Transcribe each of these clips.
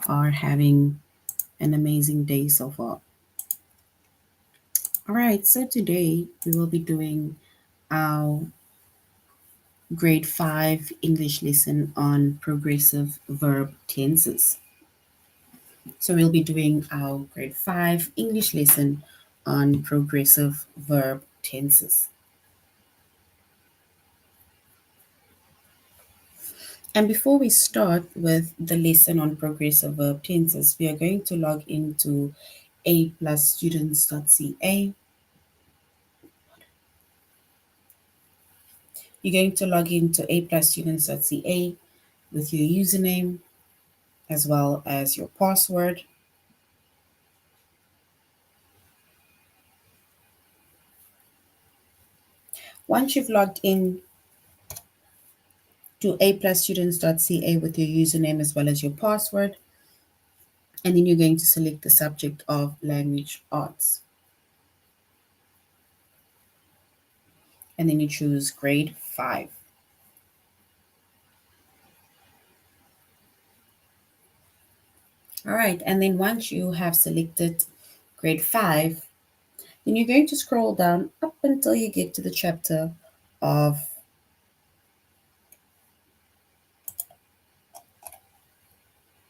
are having an amazing day so far. All right, so today we will be doing our grade 5 English lesson on progressive verb tenses. So we'll be doing our grade 5 English lesson on progressive verb tenses. And before we start with the lesson on progressive verb tenses, we are going to log into a+students.ca. You're going to log into a+students.ca with your username as well as your password. Once you've logged in to a+students.ca with your username as well as your password, and then you're going to select the subject of language arts. And then you choose grade 5. All right, and then once you have selected grade 5, then you're going to scroll down up until you get to the chapter of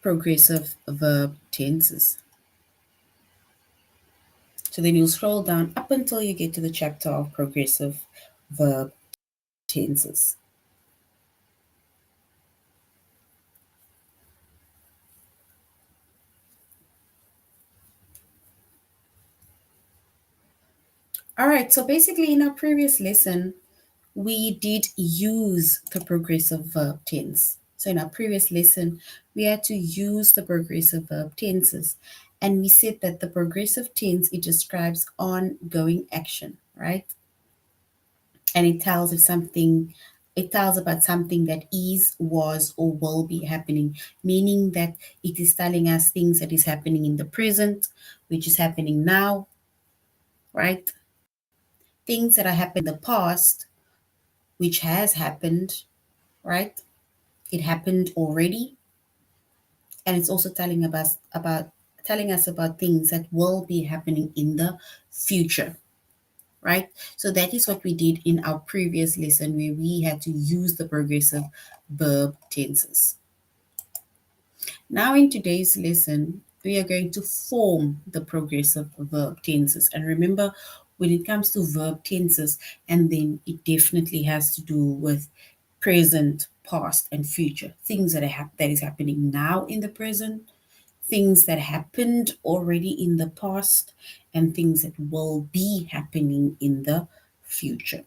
progressive verb tenses. So then you'll scroll down up until you get to the chapter of progressive verb tenses. All right, so basically in our previous lesson, we did use the progressive verb tense. So in our previous lesson, we had to use the progressive verb tenses. And we said that the progressive tense, it describes ongoing action, right? And it tells about something that is, was, or will be happening, meaning that it is telling us things that is happening in the present, which is happening now, right? Things that are happening in the past, which has happened, right? It happened already. And it's also telling us about things that will be happening in the future, right? So that is what we did in our previous lesson where we had to use the progressive verb tenses. Now in today's lesson, we are going to form the progressive verb tenses. And remember, when it comes to verb tenses, and then it definitely has to do with present, past, and future. Things that is happening now in the present, things that happened already in the past, and things that will be happening in the future.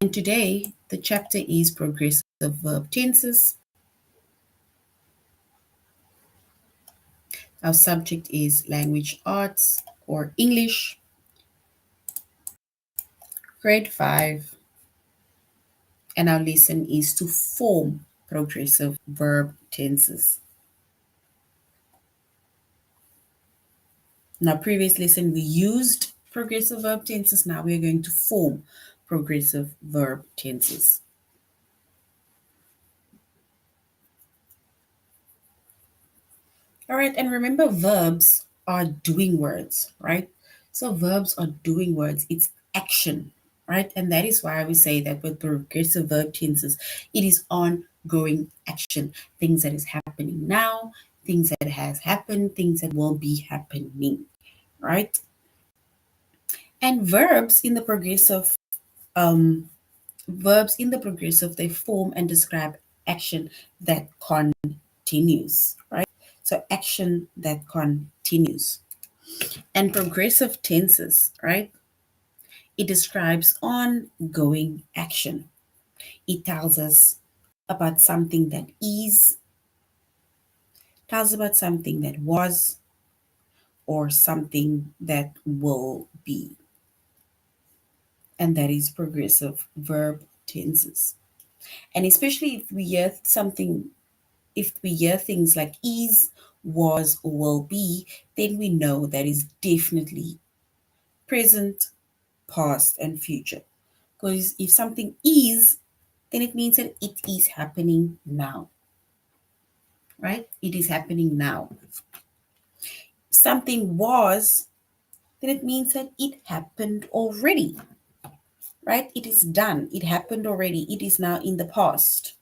And today, the chapter is progressive verb tenses. Our subject is language arts or English, grade 5. And our lesson is to form progressive verb tenses. In our previous lesson, we used progressive verb tenses. Now we are going to form progressive verb tenses. All right, and remember, verbs are doing words, right? So verbs are doing words. It's action, right? And that is why we say that with progressive verb tenses, it is ongoing action. Things that is happening now, things that has happened, things that will be happening, right? And verbs in the progressive, they form and describe action that continues, right? So action that continues. And progressive tenses, right? It describes ongoing action. It tells us about something that is, tells about something that was, or something that will be. And that is progressive verb tenses. And especially if we hear things like is, was, or will be, then we know that is definitely present, past, and future. Because if something is, then it means that it is happening now, right? It is happening now. Something was, then it means that it happened already, right? It is done. It happened already. It is now in the past.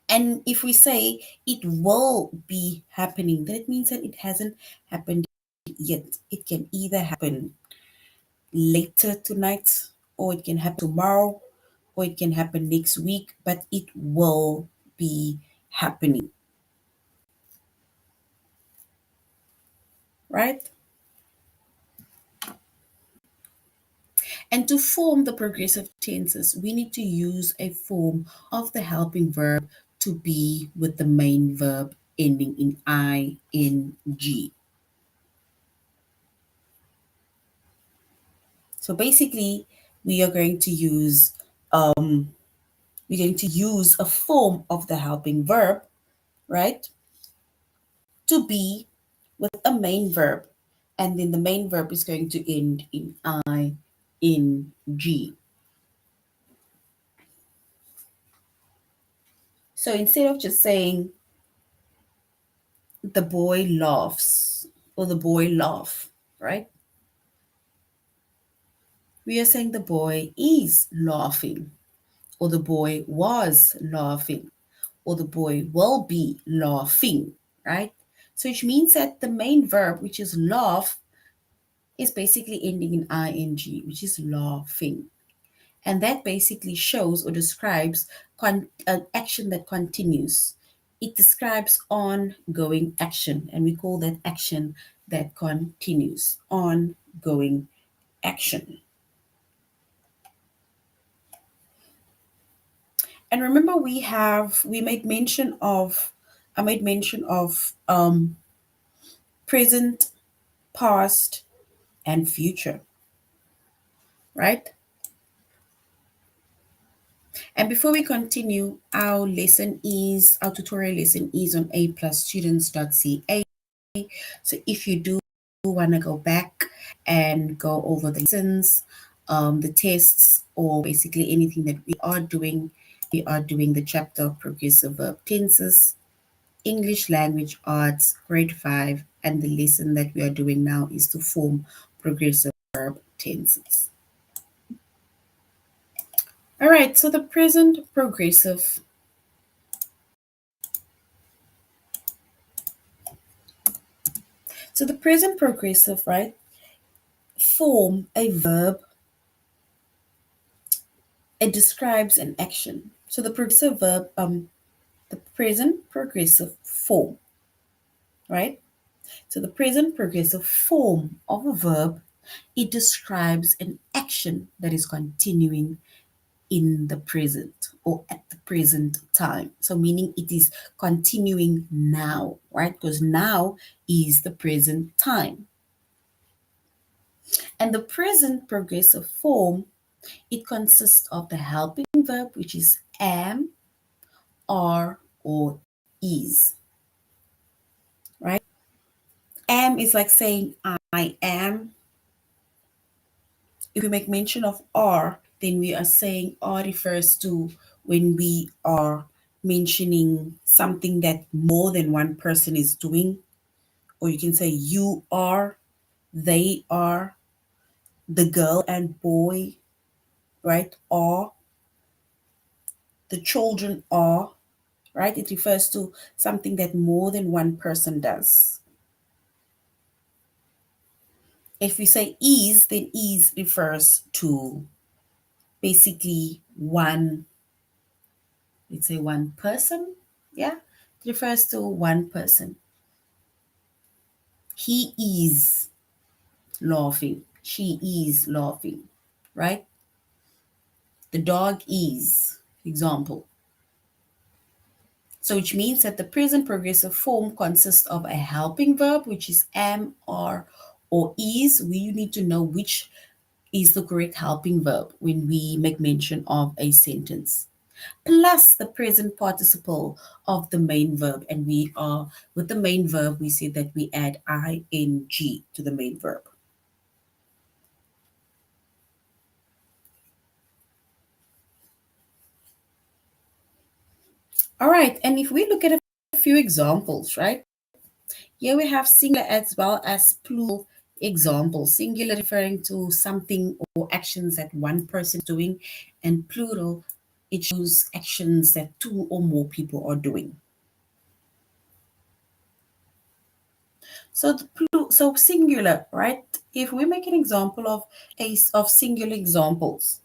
And if we say it will be happening, then it means that it hasn't happened yet. It can either happen later tonight, or it can happen tomorrow, or it can happen next week, but it will be happening, right? And to form the progressive tenses, we need to use a form of the helping verb to be with the main verb ending in ing. So basically, we are going to use a form of the helping verb, right, to be with a main verb, and then the main verb is going to end in ing. So instead of just saying the boy laughs or the boy laugh, right? We are saying the boy is laughing, or the boy was laughing, or the boy will be laughing, right? So which means that the main verb, which is laugh, is basically ending in ing, which is laughing. And that basically shows or describes an action that continues. It describes ongoing action, and we call that action that continues, ongoing action. And remember, we made mention of I made mention of present, past, and future, right? And before we continue, our tutorial lesson is on aplusstudents.ca. So if you do want to go back and go over the lessons, the tests, or basically anything that we are doing the chapter of progressive verb tenses, English language arts, grade 5, and the lesson that we are doing now is to form progressive verb tenses. All right, so the present progressive. So the present progressive, right, form a verb. It describes an action. So the progressive verb, the present progressive form, right? So the present progressive form of a verb, it describes an action that is continuing in the present or at the present time. So meaning it is continuing now, right? Because now is the present time. And the present progressive form, it consists of the helping verb, which is am, are, or is, right? Am is like saying I am. If we make mention of are, then we are saying are refers to when we are mentioning something that more than one person is doing. Or you can say you are, they are, the girl and boy, right, are, the children are, right? It refers to something that more than one person does. If we say is, then is refers to basically one, let's say one person. Yeah, it refers to one person. He is laughing. She is laughing, right? The dog is, example. So which means that the present progressive form consists of a helping verb, which is am, are, or is. We need to know which is the correct helping verb when we make mention of a sentence, plus the present participle of the main verb. And we are, with the main verb, we say that we add ing to the main verb. All right, and if we look at a few examples, right? Here we have singular as well as plural examples. Singular referring to something or actions that one person is doing, and plural, it shows actions that two or more people are doing. So so singular, right? If we make an example of singular examples,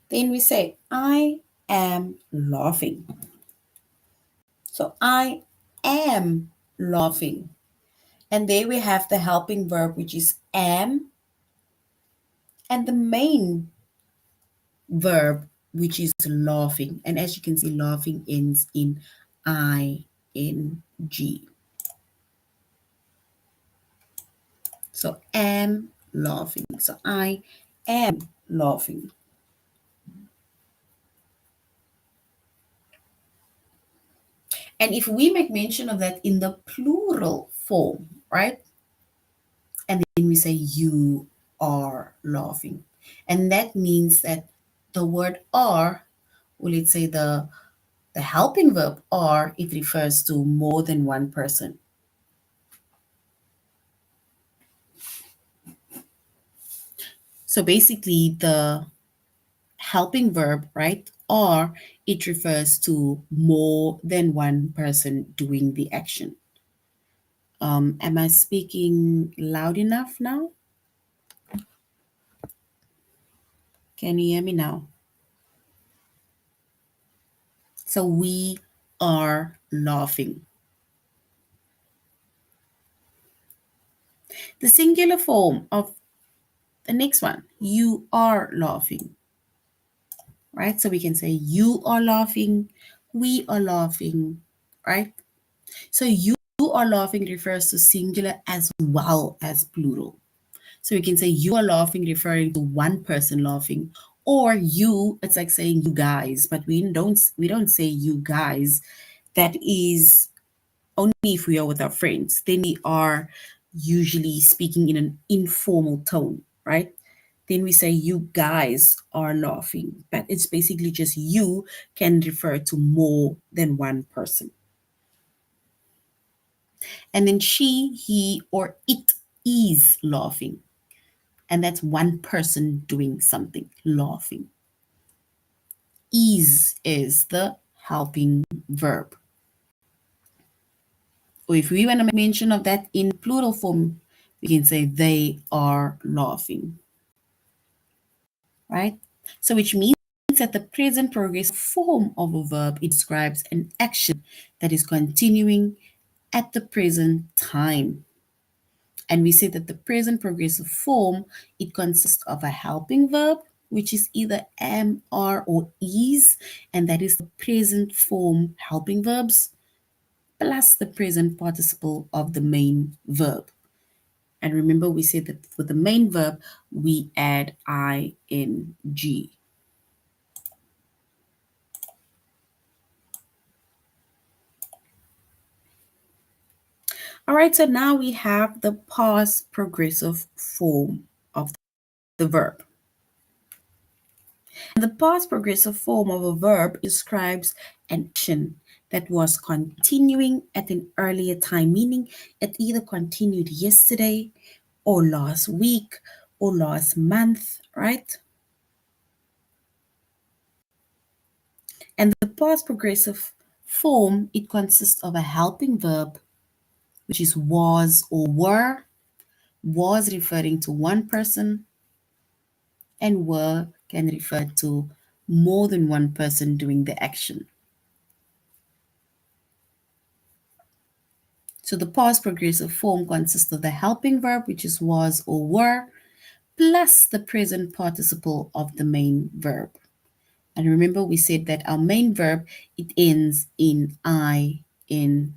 then we say, I am laughing. So I am laughing. And there we have the helping verb, which is am, and the main verb, which is laughing. And as you can see, laughing ends in ing. So am laughing. So I am laughing. And if we make mention of that in the plural form, right? And then we say you are laughing. And that means that the word are, or let's say the helping verb are, it refers to more than one person. So basically the helping verb, right, are, it refers to more than one person doing the action. Am I speaking loud enough now? Can you hear me now? So we are laughing. The singular form of the next one, you are laughing, right? So we can say you are laughing, we are laughing, right? So you are laughing refers to singular as well as plural. So we can say you are laughing referring to one person laughing, or you, it's like saying you guys, but we don't say you guys. That is only if we are with our friends. Then we are usually speaking in an informal tone, right? Then we say you guys are laughing, but it's basically just you can refer to more than one person. And then she, he, or it is laughing. And that's one person doing something, laughing. Is the helping verb. Or if we want to make mention of that in plural form, we can say they are laughing, right? So which means that the present progressive form of a verb, it describes an action that is continuing at the present time. And we say that the present progressive form, it consists of a helping verb, which is either am, are, or is, and that is the present form helping verbs, plus the present participle of the main verb. And remember, we said that for the main verb, we add ing. All right, so now we have the past progressive form of the verb. And the past progressive form of a verb describes an action that was continuing at an earlier time, meaning it either continued yesterday or last week or last month, right? And the past progressive form, it consists of a helping verb, which is was or were, was referring to one person, and were can refer to more than one person doing the action. So the past progressive form consists of the helping verb, which is was or were, plus the present participle of the main verb. And remember, we said that our main verb, it ends in ing.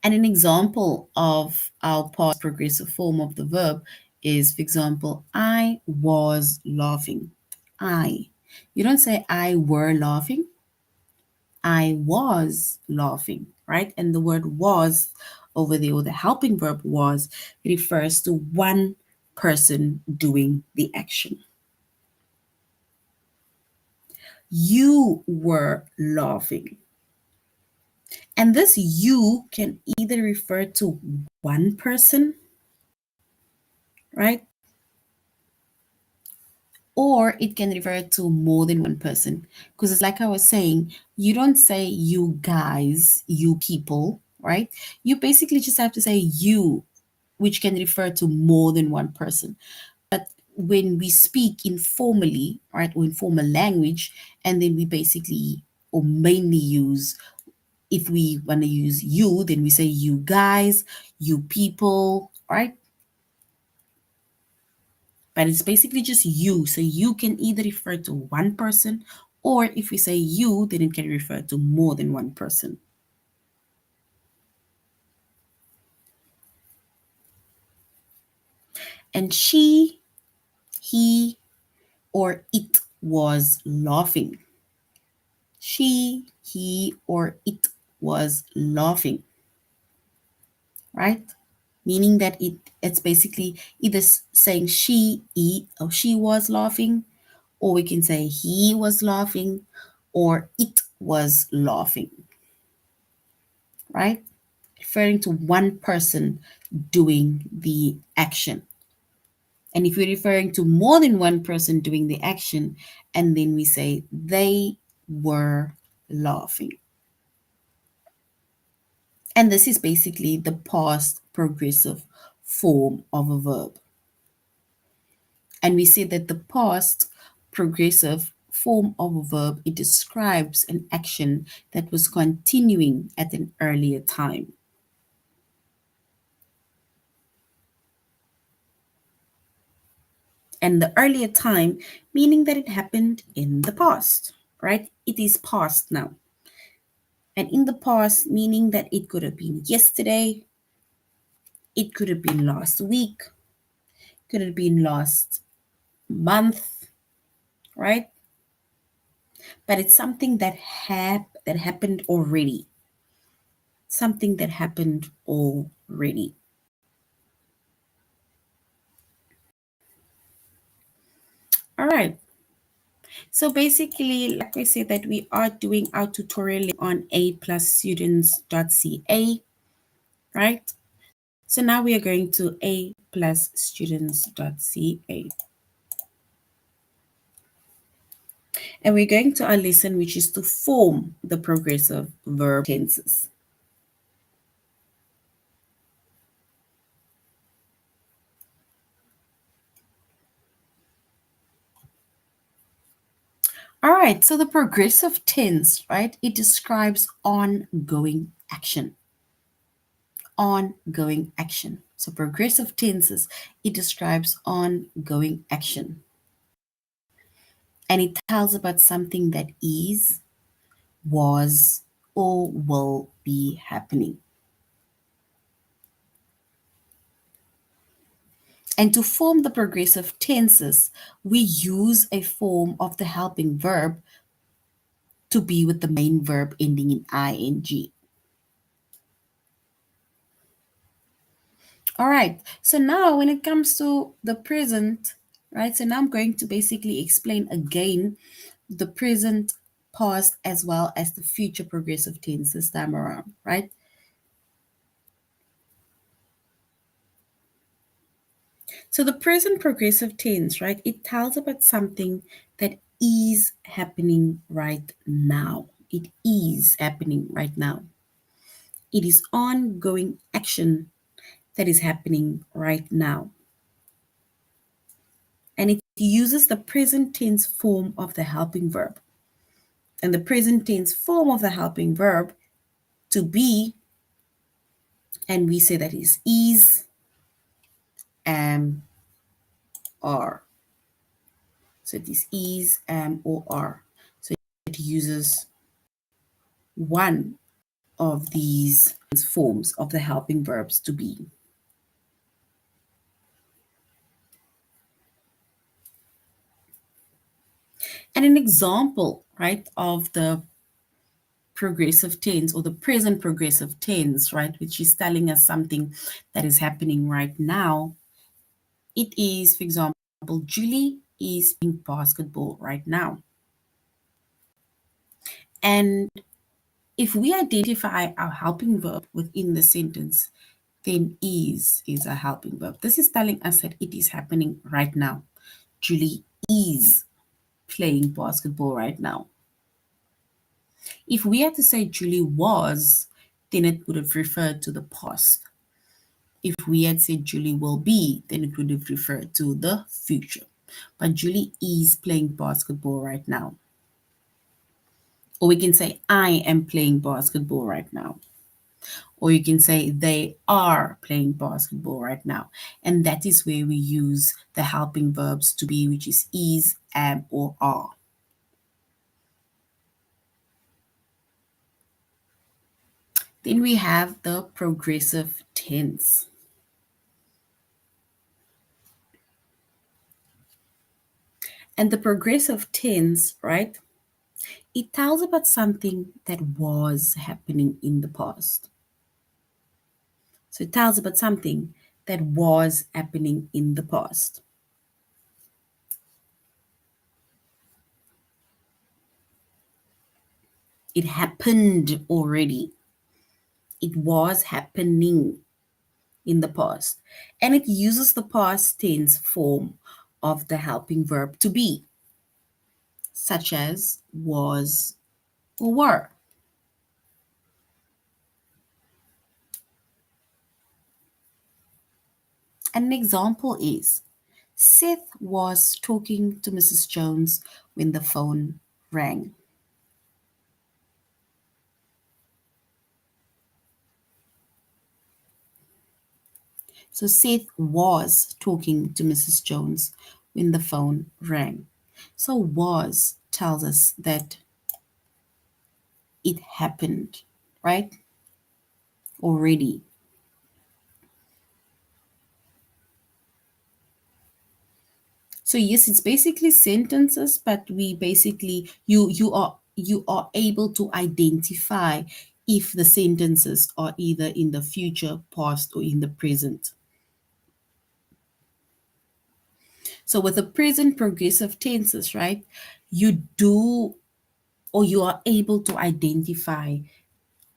And an example of our past progressive form of the verb is, for example, I was laughing. I. You don't say I were laughing. I was laughing, right? And the word was over there, or the helping verb was, refers to one person doing the action. You were laughing. And this you can either refer to one person, right? Or it can refer to more than one person. Because it's like I was saying, you don't say you guys, you people, right? You basically just have to say you, which can refer to more than one person. But when we speak informally, right, or informal language, and then we basically or mainly use, if we want to use you, then we say you guys, you people, right? But it's basically just you. So you can either refer to one person, or if we say you, then it can refer to more than one person. And she, he, or it was laughing. She, he, or it was laughing, right? Meaning that it's basically either saying he, or she was laughing, or we can say he was laughing, or it was laughing, right? Referring to one person doing the action. And if we're referring to more than one person doing the action, and then we say they were laughing. And this is basically the past progressive form of a verb. And we say that the past progressive form of a verb, it describes an action that was continuing at an earlier time. And the earlier time, meaning that it happened in the past, right? It is past now. And in the past, meaning that it could have been yesterday, it could have been last week, could have been last month, right? But it's something that happened already. Something that happened already. All right. So basically, like I said, that we are doing our tutorial on aplusstudents.ca, right? So now we are going to aplusstudents.ca. And we're going to our lesson, which is to form the progressive verb tenses. All right, so the progressive tense, right? It describes ongoing action. Ongoing action. So progressive tenses, it describes ongoing action. And it tells about something that is, was, or will be happening. And to form the progressive tenses, we use a form of the helping verb to be with the main verb ending in ing. All right, so now when it comes to the present, right? So now I'm going to basically explain again the present, past, as well as the future progressive tense this time around, right? So the present progressive tense, right? It tells about something that is happening right now. It is happening right now. It is ongoing action that is happening right now. And it uses the present tense form of the helping verb. And the present tense form of the helping verb to be, and we say that is, am, are. So it is, am, or are. So it uses one of these forms of the helping verbs to be. And an example, right, of the progressive tense or the present progressive tense, right, which is telling us something that is happening right now, it is, for example, Julie is playing basketball right now. And if we identify our helping verb within the sentence, then is a helping verb. This is telling us that it is happening right now. Julie is playing basketball right now. If we had to say Julie was, then it would have referred to the past. If we had said Julie will be, then it would have referred to the future. But Julie is playing basketball right now. Or we can say, I am playing basketball right now. Or you can say, they are playing basketball right now. And that is where we use the helping verbs to be, which is, am, or are. Then we have the progressive tense. And the progressive tense, right? It tells about something that was happening in the past. So it tells about something that was happening in the past. It happened already. It was happening in the past. And it uses the past tense form of the helping verb to be, such as was or were. An example is Seth was talking to Mrs. Jones when the phone rang. So Seth was talking to Mrs. Jones when the phone rang. So was tells us that it happened, right? Already. So yes, it's basically sentences, but we basically you are able to identify if the sentences are either in the future, past, or in the present. So with the present progressive tenses, right, you do or you are able to identify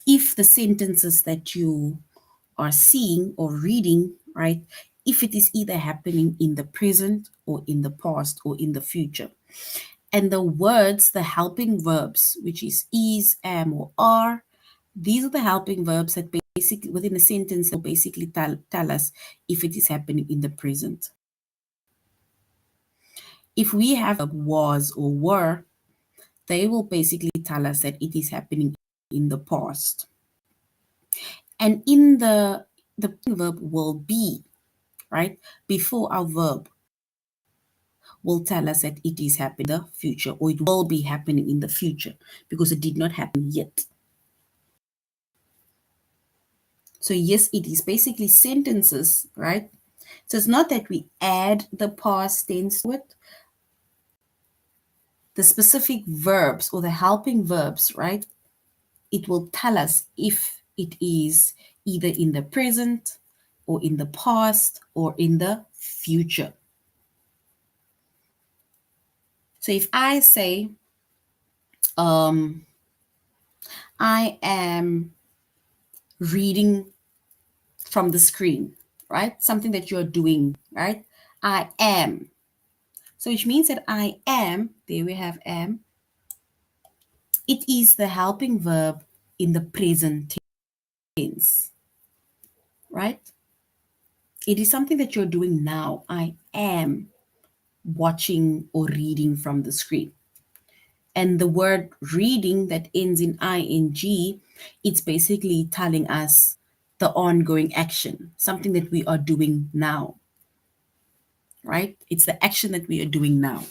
if the sentences that you are seeing or reading, right, if it is either happening in the present or in the past or in the future. And the words, the helping verbs, which is, am, or are, these are the helping verbs that basically within a sentence will basically tell us if it is happening in the present. If we have a was or were, they will basically tell us that it is happening in the past. And in the verb will be, right, before our verb will tell us that it is happening in the future or it will be happening in the future because it did not happen yet. So yes, it is basically sentences, right? So it's not that we add the past tense to it. The specific verbs or the helping verbs, right? It will tell us if it is either in the present or in the past or in the future. So if I say, I am reading from the screen, right? Something that you're doing, right? I am. So which means that I am, there we have am. It is the helping verb in the present tense, right? It is something that you're doing now. I am watching or reading from the screen. And the word reading that ends in ing, it's basically telling us the ongoing action, something that we are doing now, right? It's the action that we are doing now.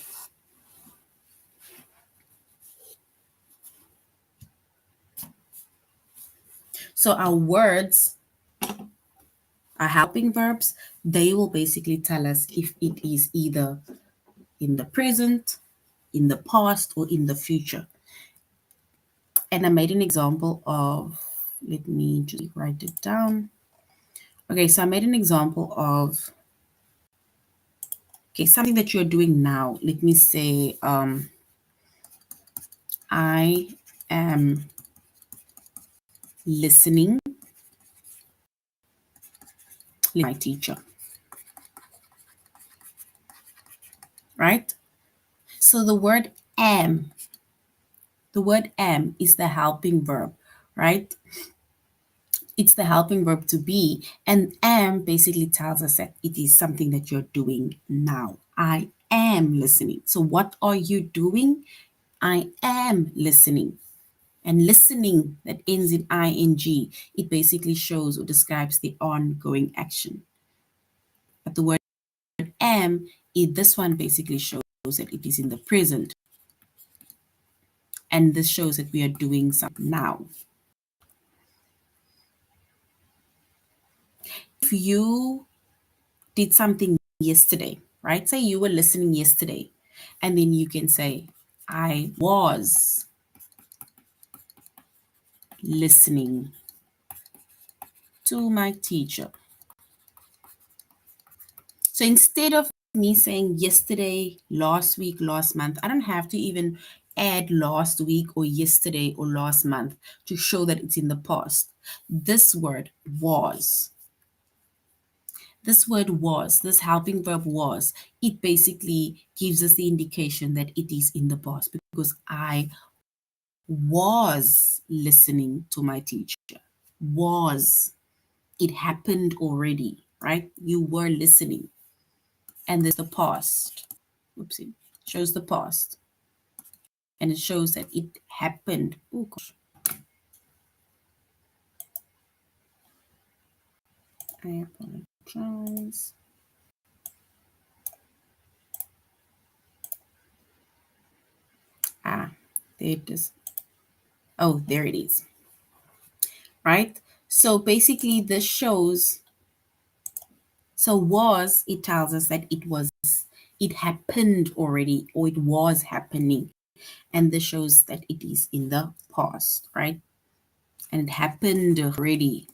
So our words, our helping verbs, they will basically tell us if it is either in the present, in the past, or in the future. and I made an example of, let me just write it down. Okay, so I made an example of, okay, something that you're doing now. Let me say, I am listening to my teacher, right? So the word am is the helping verb, right? It's the helping verb to be, and am basically tells us that it is something that you're doing now. I am listening. So what are you doing? I am listening. And listening that ends in ing, it basically shows or describes the ongoing action. But the word am, this one basically shows that it is in the present. And this shows that we are doing something now. If you did something yesterday, right? Say you were listening yesterday, and then you can say, I was listening to my teacher. So instead of me saying yesterday, last week, last month, I don't have to even add last week or yesterday or last month to show that it's in the past. This word was, this helping verb was, it basically gives us the indication that it is in the past because I was listening to my teacher. Was. It happened already, right? You were listening. And there's the past. Oopsie. Shows the past. And it shows that it happened. Oh gosh. I apologize. Ah, there it is. Oh, there it is. Right? So basically this shows, so was, it tells us that it happened already or it was happening. And this shows that it is in the past, right? And it happened already.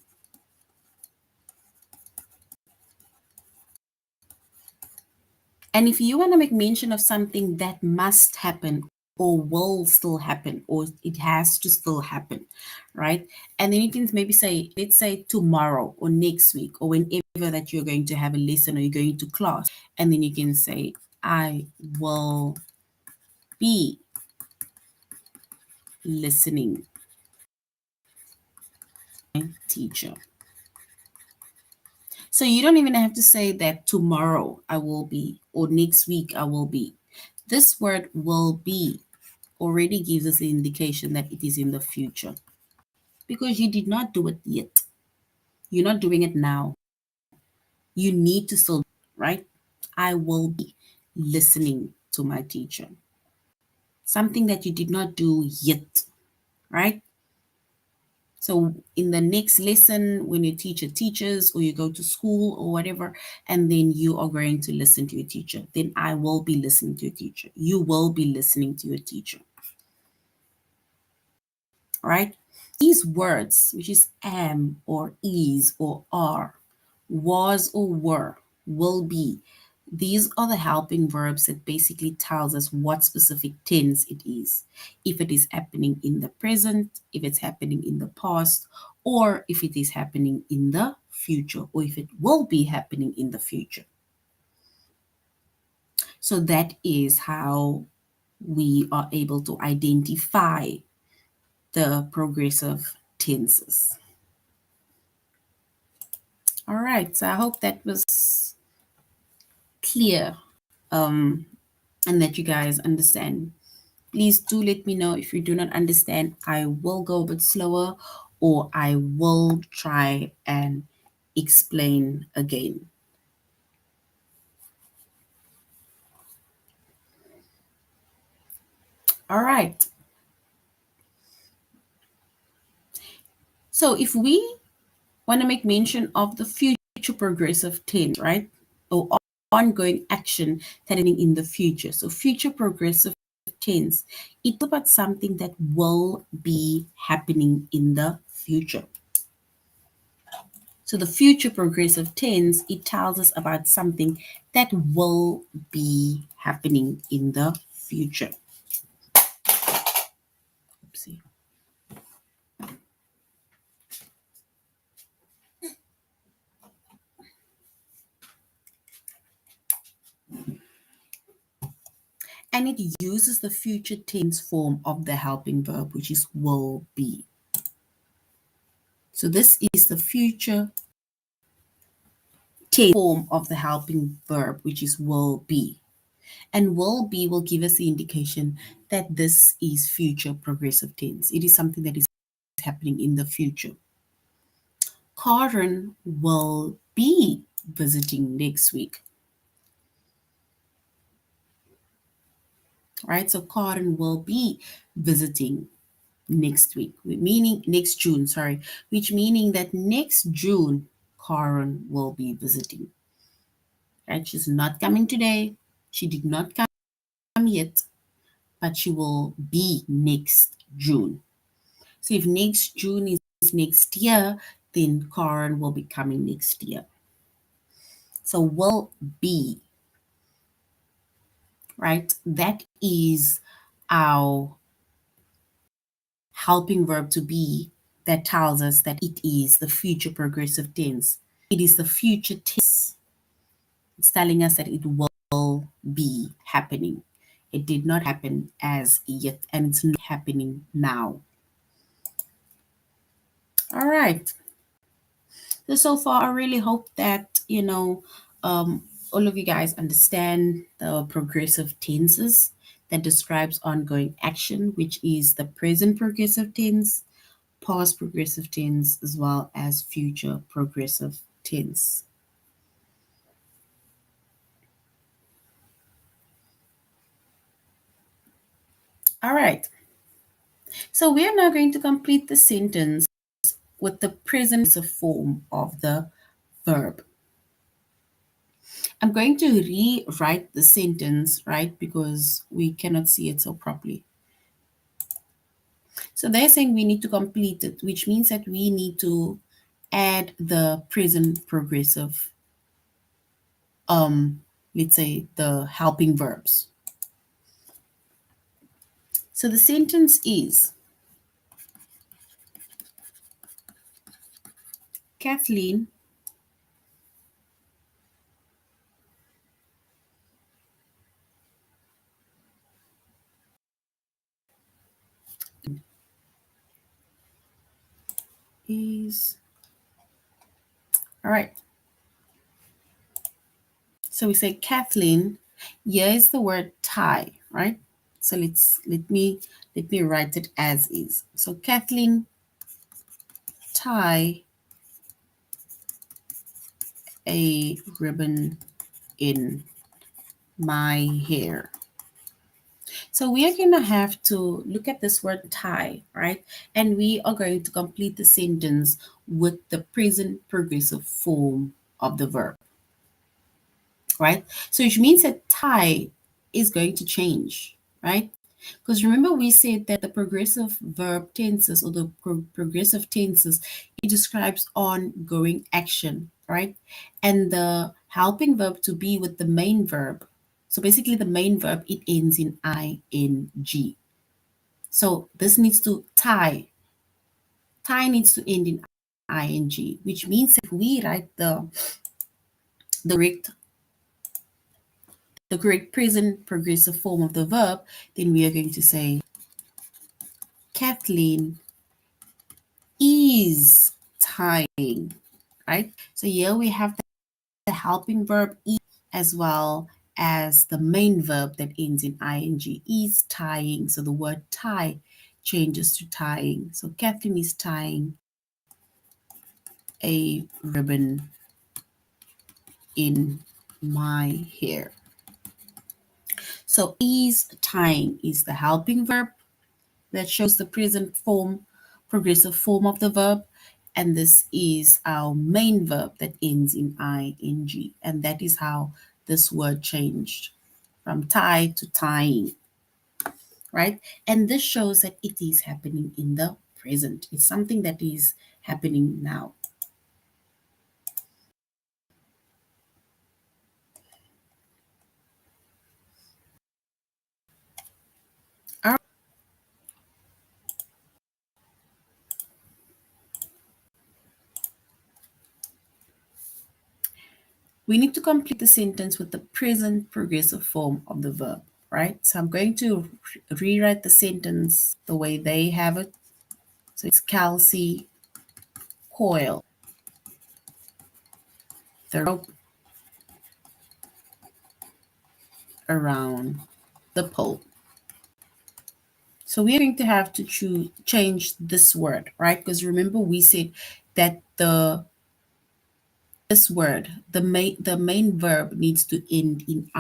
And if you want to make mention of something that must happen or will still happen or it has to still happen, right? And then you can maybe say, let's say tomorrow or next week or whenever that you're going to have a lesson or you're going to class. And then you can say, I will be listening to my teacher. So you don't even have to say that tomorrow I will be or next week I will be. This word will be already gives us the indication that it is in the future because you did not do it yet. You're not doing it now. You need to still, right? I will be listening to my teacher. Something that you did not do yet, right? So in the next lesson, when your teacher teaches or you go to school or whatever, and then you are going to listen to your teacher, then I will be listening to your teacher. You will be listening to your teacher. Right? These words, which is am or is or are, was or were, will be, these are the helping verbs that basically tells us what specific tense it is. If it is happening in the present, if it's happening in the past, or if it is happening in the future, or if it will be happening in the future. So that is how we are able to identify the progressive tenses. All right, so I hope that was clear and that you guys understand. Please do let me know if you do not understand. I will go a bit slower or I will try and explain again. All right. So if we want to make mention of the future progressive tense, right? Or ongoing action happening in the future. So future progressive tense. It's about something that will be happening in the future. So the future progressive tense, it tells us about something that will be happening in the future. Oopsie. And it uses the future tense form of the helping verb, which is will be. So this is the future tense form of the helping verb, which is will be. And will be will give us the indication that this is future progressive tense. It is something that is happening in the future. Karen will be visiting next week. Right? So Karen will be visiting next week, meaning next June, sorry, which meaning that next June Karen will be visiting. Right? She's not coming today. She did not come yet, but she will be next June. So if next June is next year, then Karen will be coming next year. So will be, right? That is our helping verb to be that tells us that it is the future progressive tense. It is the future tense. It's telling us that it will be happening. It did not happen as yet, and it's not happening now. All right. So far, I really hope that, all of you guys understand the progressive tenses that describes ongoing action, which is the present progressive tense, past progressive tense, as well as future progressive tense. All right. So we are now going to complete the sentence with the present form of the verb. I'm going to rewrite the sentence, right, because we cannot see it so properly. So they're saying we need to complete it, which means that we need to add the present progressive, let's say the helping verbs. So the sentence is, Kathleen is, all right. So we say Kathleen, here is the word tie, right? So let me write it as is. So Kathleen tie a ribbon in my hair. So we are going to have to look at this word tie, right? And we are going to complete the sentence with the present progressive form of the verb, right? So which means that tie is going to change, right? Because remember we said that the progressive verb tenses or the progressive tenses, it describes ongoing action, right? And the helping verb to be with the main verb. So basically the main verb, it ends in ing. So this needs to tie. Tie needs to end in ing, which means if we write the correct the correct present progressive form of the verb, then we are going to say Kathleen is tying, right? So here we have the helping verb is as well as the main verb that ends in ing, is tying. So the word tie changes to tying. So Kathleen is tying a ribbon in my hair. So is tying is the helping verb that shows the present form, progressive form of the verb. And this is our main verb that ends in ing. And that is how this word changed from tie to tying. right? And this shows that it is happening in the present. It's something that is happening now. All right. We need to complete the sentence with the present progressive form of the verb, right? So I'm going to rewrite the sentence the way they have it. So it's Kelsey coil the rope around the pole. So we're going to have to change this word, right? Because remember we said that this word, the main verb needs to end in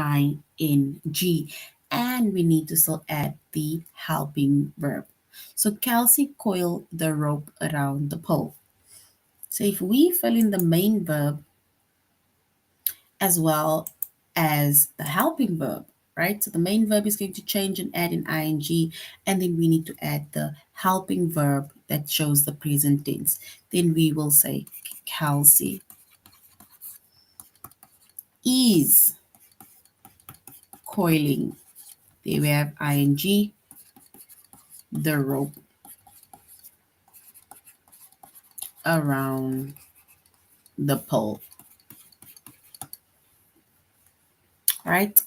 ing, and we need to still add the helping verb. So Kelsey coiled the rope around the pole. So if we fill in the main verb as well as the helping verb, right? So the main verb is going to change and add in ing, and then we need to add the helping verb that shows the present tense. Then we will say Kelsey is coiling. There we have ing, the rope around the pole, right?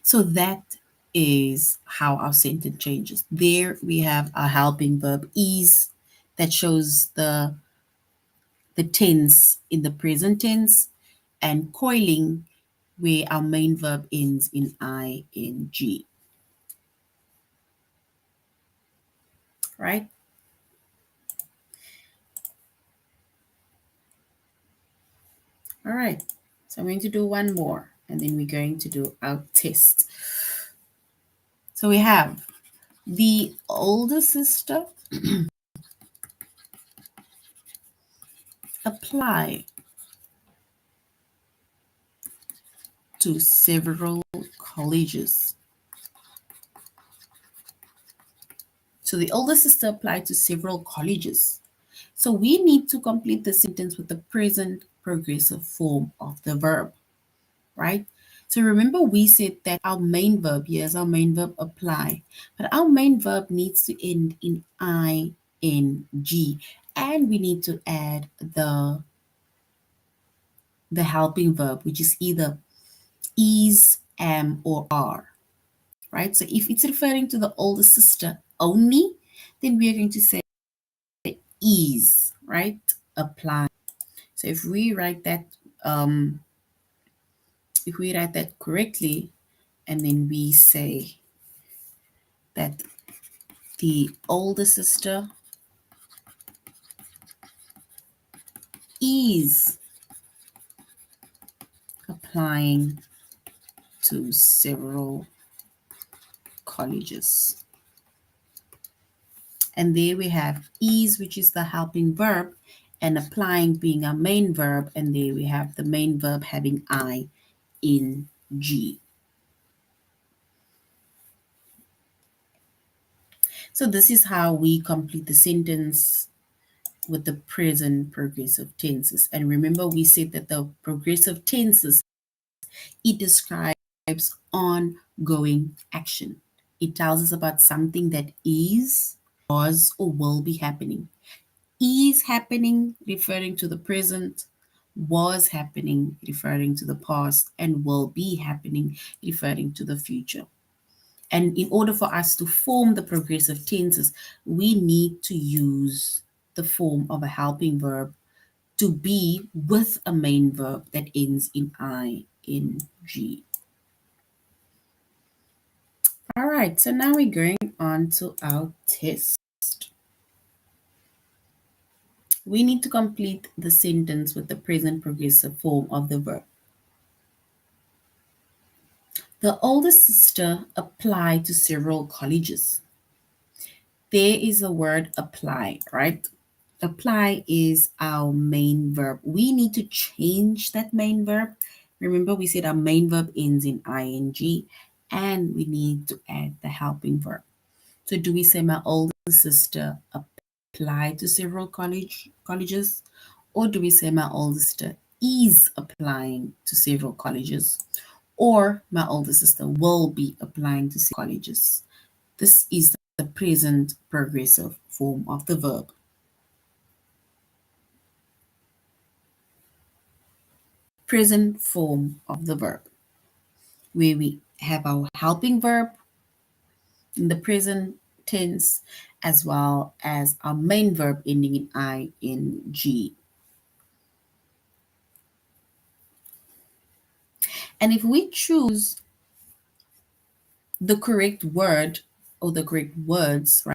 So that is how our sentence changes. There we have a helping verb is that shows the tense in the present tense, and coiling where our main verb ends in ing, right? All right. So I'm going to do one more and then we're going to do our test. So we have the older sister apply to several colleges. So the older sister applied to several colleges. So we need to complete the sentence with the present progressive form of the verb, right? So remember we said that our main verb, yes, our main verb apply, but our main verb needs to end in ing, and we need to add the helping verb, which is either is, am, or are, right? So if it's referring to the older sister only, then we are going to say is, right? Apply. So um, if we write that correctly, and then we say that the older sister is applying to several colleges. And there we have is, which is the helping verb, and applying being our main verb. And there we have the main verb having I in G. So this is how we complete the sentence with the present progressive tenses. And remember, we said that the progressive tenses, it describes ongoing action. It tells us about something that is, was, or will be happening. Is happening, referring to the present, was happening, referring to the past, and will be happening, referring to the future. And in order for us to form the progressive tenses, we need to use the form of a helping verb to be with a main verb that ends in ing. All right, so now we're going on to our test. We need to complete the sentence with the present progressive form of the verb. The older sister applied to several colleges. There is a word apply, right? Apply is our main verb. We need to change that main verb. Remember, we said our main verb ends in ing, and we need to add the helping verb. So do we say my older sister applied to several colleges? Or do we say my older sister is applying to several colleges? Or my older sister will be applying to several colleges? This is the present progressive form of the verb. Present form of the verb, where we have our helping verb in the present tense, as well as our main verb ending in ing. And if we choose the correct word or the correct words,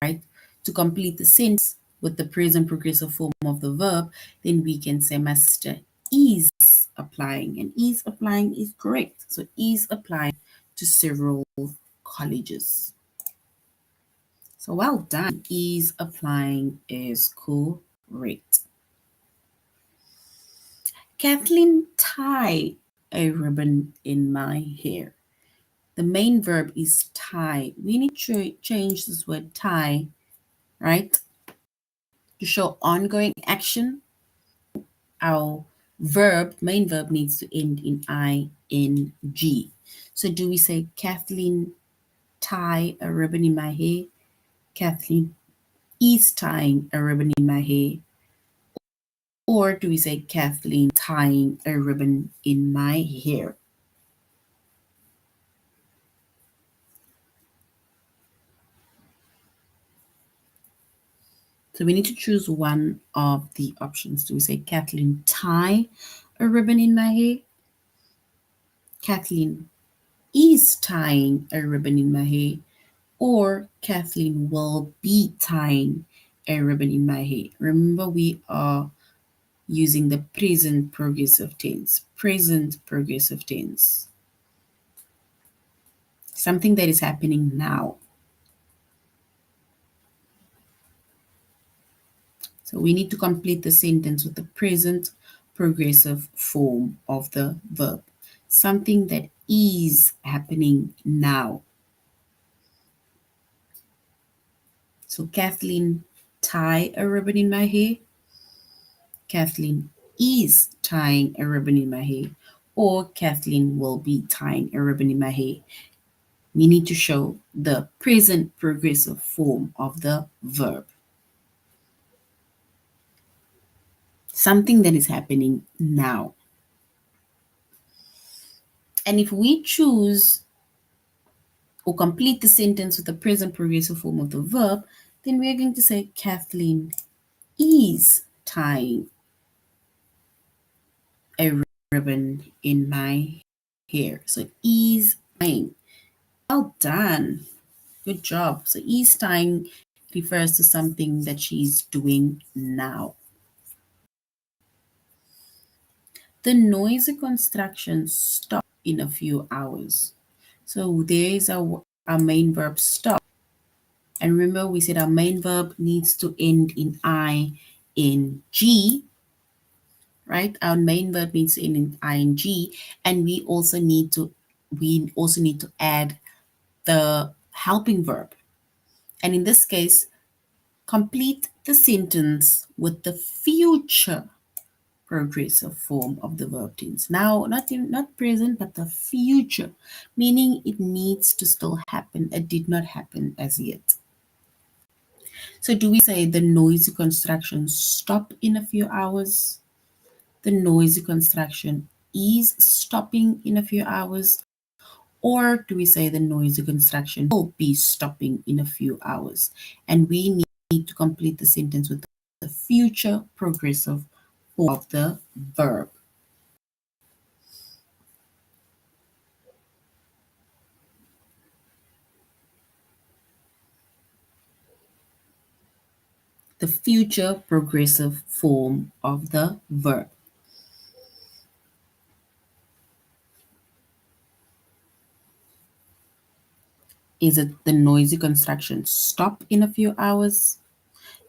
right, to complete the sentence with the present progressive form of the verb, then we can say my sister is applying, and is applying is correct. So is applying to several colleges. So well done. Is applying is correct. Kathleen tie a ribbon in my hair. The main verb is tie. We need to change this word tie, right, to show ongoing action. Our main verb needs to end in ing. So do we say Kathleen tie a ribbon in my hair? Kathleen is tying a ribbon in my hair. Or do we say Kathleen tying a ribbon in my hair? So we need to choose one of the options. Do we say Kathleen tie a ribbon in my hair? Kathleen is tying a ribbon in my hair? Or Kathleen will be tying a ribbon in my hair? Remember, we are using the present progressive tense. Present progressive tense. Something that is happening now. So we need to complete the sentence with the present progressive form of the verb. Something that is happening now. So Kathleen tie a ribbon in my hair. Kathleen is tying a ribbon in my hair. Or Kathleen will be tying a ribbon in my hair. We need to show the present progressive form of the verb. Something that is happening now. And if we choose or complete the sentence with the present progressive form of the verb, then we're going to say Kathleen is tying a ribbon in my hair. So is tying. Well done. Good job. So is tying refers to something that she's doing now. The noisy construction stopped in a few hours. So there is our main verb stop. And remember, we said our main verb needs to end in ing, right? Our main verb needs to end in ing, and we also need to add the helping verb. And in this case, complete the sentence with the future progressive form of the verb tense. Now, not present, but the future, meaning it needs to still happen. It did not happen as yet. So do we say the noisy construction stop in a few hours? The noisy construction is stopping in a few hours? Or do we say the noisy construction will be stopping in a few hours? And we need to complete the sentence with the future progressive form of the verb. The future progressive form of the verb. Is it the noisy construction stop in a few hours?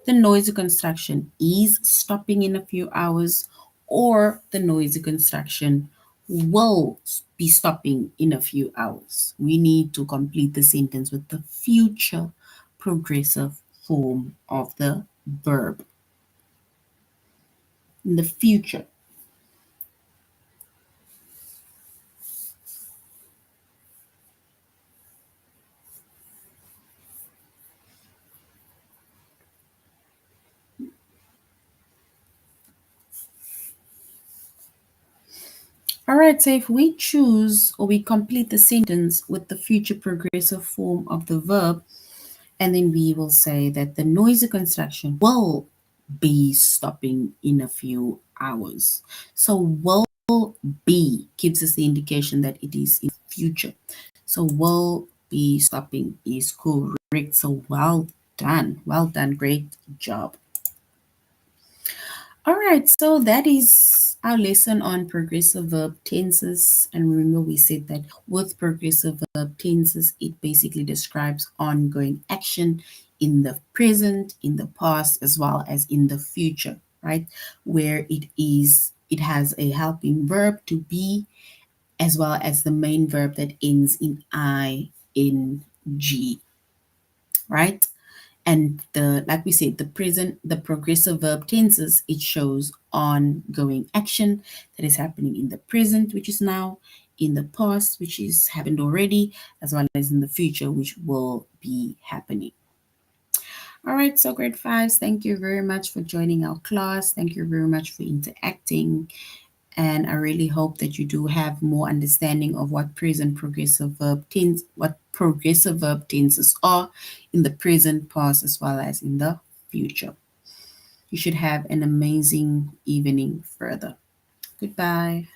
The noisy construction is stopping in a few hours, or the noisy construction will be stopping in a few hours. We need to complete the sentence with the future progressive form of the verb in the future. All right, so if we choose or we complete the sentence with the future progressive form of the verb, and then we will say that the noisy construction will be stopping in a few hours. So will be gives us the indication that it is in future. So will be stopping is correct. So well done. Well done. Great job. All right, so that is our lesson on progressive verb tenses. And remember, we said that with progressive verb tenses, it basically describes ongoing action in the present, in the past, as well as in the future, right? Where it has a helping verb to be, as well as the main verb that ends in ing, right? And the like we said, the progressive verb tenses, it shows ongoing action that is happening in the present, which is now, in the past, which is happened already, as well as in the future, which will be happening. All right, so grade fives, thank you very much for joining our class. Thank you very much for interacting. And I really hope that you do have more understanding of what progressive verb tenses are in the present, past, as well as in the future. You should have an amazing evening further. Goodbye.